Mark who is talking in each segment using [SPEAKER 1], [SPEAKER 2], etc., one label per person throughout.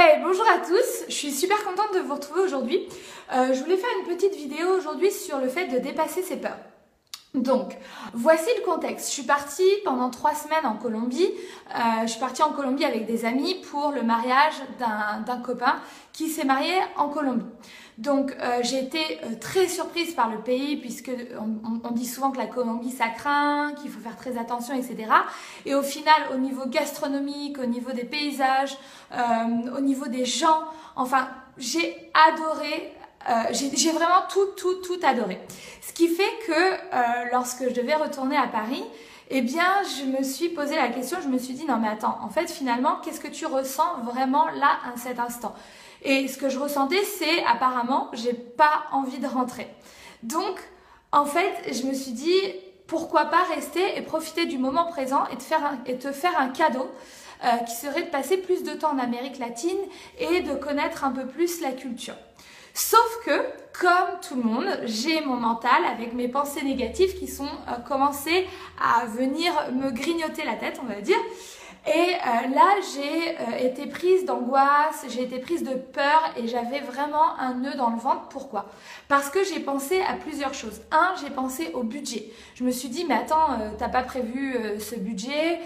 [SPEAKER 1] Hey, bonjour à tous, je suis super contente de vous retrouver aujourd'hui. Je voulais faire une petite vidéo aujourd'hui sur le fait de dépasser ses peurs. Donc, voici le contexte. Je suis partie pendant 3 semaines en Colombie. Je suis partie en Colombie avec des amis pour le mariage d'un copain qui s'est marié en Colombie. Donc, j'ai été très surprise par le pays puisque on dit souvent que la Colombie ça craint, qu'il faut faire très attention, etc. Et au final, au niveau gastronomique, au niveau des paysages, au niveau des gens, enfin, j'ai adoré. J'ai vraiment tout adoré. Ce qui fait que lorsque je devais retourner à Paris, eh bien, je me suis posé la question, je me suis dit, non mais attends, en fait, finalement, qu'est-ce que tu ressens vraiment là, à cet instant? Et ce que je ressentais, c'est apparemment, j'ai pas envie de rentrer. Donc, en fait, je me suis dit, pourquoi pas rester et profiter du moment présent et te faire un cadeau qui serait de passer plus de temps en Amérique latine et de connaître un peu plus la culture. Sauf que, comme tout le monde, j'ai mon mental avec mes pensées négatives qui sont commencées à venir me grignoter la tête, on va dire. Et là, j'ai été prise d'angoisse, j'ai été prise de peur et j'avais vraiment un nœud dans le ventre. Pourquoi? Parce que j'ai pensé à plusieurs choses. Un, j'ai pensé au budget. Je me suis dit, mais attends, t'as pas prévu ce budget,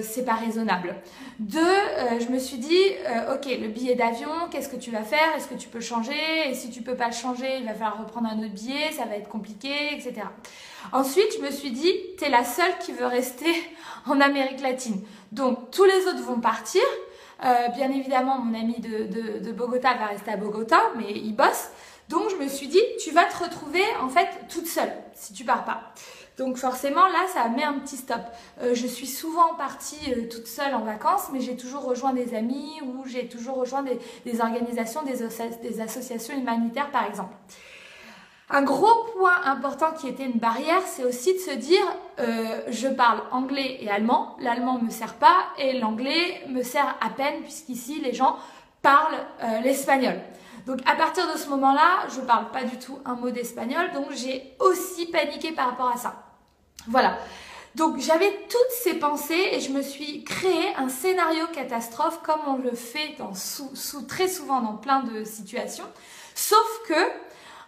[SPEAKER 1] c'est pas raisonnable. Deux, je me suis dit, ok, le billet d'avion, qu'est-ce que tu vas faire? Est-ce que tu peux le changer? Et si tu peux pas le changer, il va falloir reprendre un autre billet, ça va être compliqué, etc. Ensuite, je me suis dit, t'es la seule qui veut rester en Amérique latine. Donc, tous les autres vont partir. Bien évidemment, mon ami de Bogota va rester à Bogota, mais il bosse. Donc, je me suis dit, tu vas te retrouver en fait toute seule si tu pars pas. Donc, forcément, là, ça met un petit stop. Je suis souvent partie toute seule en vacances, mais j'ai toujours rejoint des amis ou j'ai toujours rejoint des organisations, des associations humanitaires, par exemple. Un gros point important qui était une barrière, c'est aussi de se dire je parle anglais et allemand, l'allemand me sert pas et l'anglais me sert à peine puisqu'ici les gens parlent l'espagnol. Donc à partir de ce moment-là, je parle pas du tout un mot d'espagnol, donc j'ai aussi paniqué par rapport à ça. Voilà. Donc j'avais toutes ces pensées et je me suis créé un scénario catastrophe comme on le fait très souvent dans plein de situations, sauf que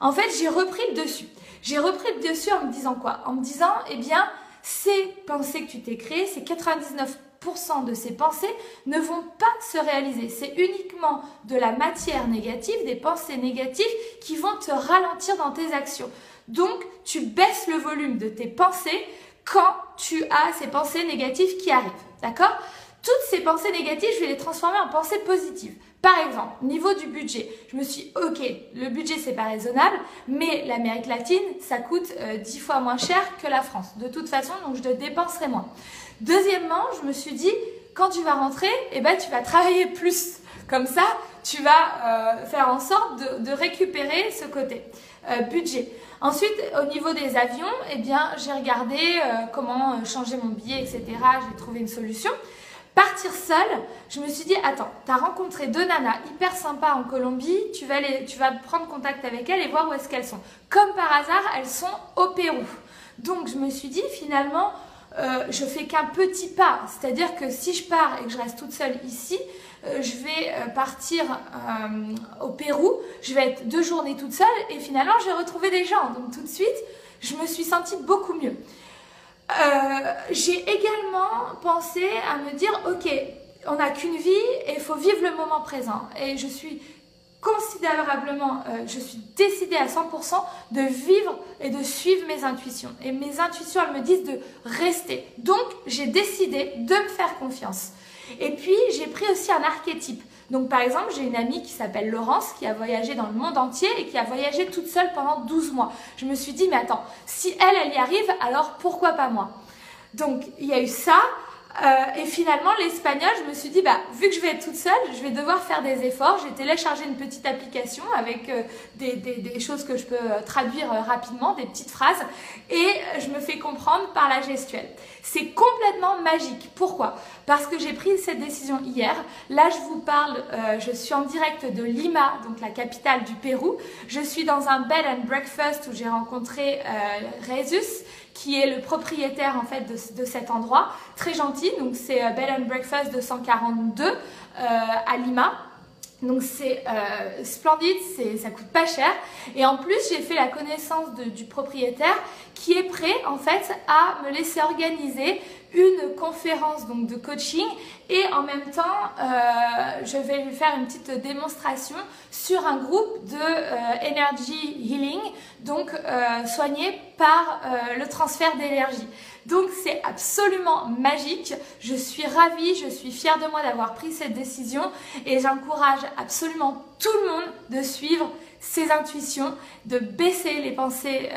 [SPEAKER 1] en fait, j'ai repris le dessus. J'ai repris le dessus en me disant quoi? En me disant, eh bien, ces pensées que tu t'es créées, ces 99% de ces pensées ne vont pas se réaliser. C'est uniquement de la matière négative, des pensées négatives qui vont te ralentir dans tes actions. Donc, tu baisses le volume de tes pensées quand tu as ces pensées négatives qui arrivent. D'accord? Toutes ces pensées négatives, je vais les transformer en pensées positives. Par exemple, niveau du budget, je me suis dit, ok, le budget c'est pas raisonnable, mais l'Amérique latine, ça coûte 10 fois moins cher que la France. De toute façon, donc je dépenserai moins. Deuxièmement, je me suis dit, quand tu vas rentrer, eh ben, tu vas travailler plus. Comme ça, tu vas faire en sorte de récupérer ce côté budget. Ensuite, au niveau des avions, eh bien, j'ai regardé comment changer mon billet, etc. J'ai trouvé une solution. Partir seule, je me suis dit, attends, tu as rencontré 2 nanas hyper sympas en Colombie, tu vas prendre contact avec elles et voir où est-ce qu'elles sont. Comme par hasard, elles sont au Pérou. Donc je me suis dit, finalement, je fais qu'un petit pas. C'est-à-dire que si je pars et que je reste toute seule ici, je vais partir au Pérou, je vais être 2 journées toute seule et finalement, je vais retrouver des gens. Donc tout de suite, je me suis sentie beaucoup mieux. J'ai également pensé à me dire, ok, on n'a qu'une vie et il faut vivre le moment présent. Et je suis considérablement, je suis décidée à 100% de vivre et de suivre mes intuitions. Et mes intuitions, elles me disent de rester. Donc, j'ai décidé de me faire confiance. Et puis, j'ai pris aussi un archétype. Donc, par exemple, j'ai une amie qui s'appelle Laurence, qui a voyagé dans le monde entier et qui a voyagé toute seule pendant 12 mois. Je me suis dit, mais attends, si elle y arrive, alors pourquoi pas moi? Donc, il y a eu ça. Et finalement, l'espagnol, je me suis dit, bah, vu que je vais être toute seule, je vais devoir faire des efforts. J'ai téléchargé une petite application avec des choses que je peux traduire rapidement, des petites phrases, et je me fais comprendre par la gestuelle. C'est complètement magique. Pourquoi? Parce que j'ai pris cette décision hier. Là, je vous parle, je suis en direct de Lima, donc la capitale du Pérou. Je suis dans un bed and breakfast où j'ai rencontré Rezus, qui est le propriétaire en fait de cet endroit, très gentil. Donc c'est Bed and Breakfast 242 à Lima. Donc c'est splendide, ça coûte pas cher et en plus j'ai fait la connaissance du propriétaire qui est prêt en fait à me laisser organiser une conférence donc de coaching et en même temps je vais lui faire une petite démonstration sur un groupe de Energy Healing, donc soigné par le transfert d'énergie. Donc c'est absolument magique, je suis ravie, je suis fière de moi d'avoir pris cette décision et j'encourage absolument tout le monde de suivre ses intuitions, de baisser les pensées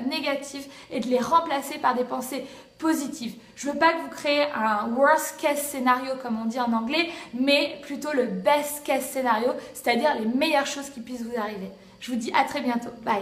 [SPEAKER 1] négatives et de les remplacer par des pensées positives. Je ne veux pas que vous créez un worst case scénario comme on dit en anglais, mais plutôt le best case scénario, c'est-à-dire les meilleures choses qui puissent vous arriver. Je vous dis à très bientôt, bye.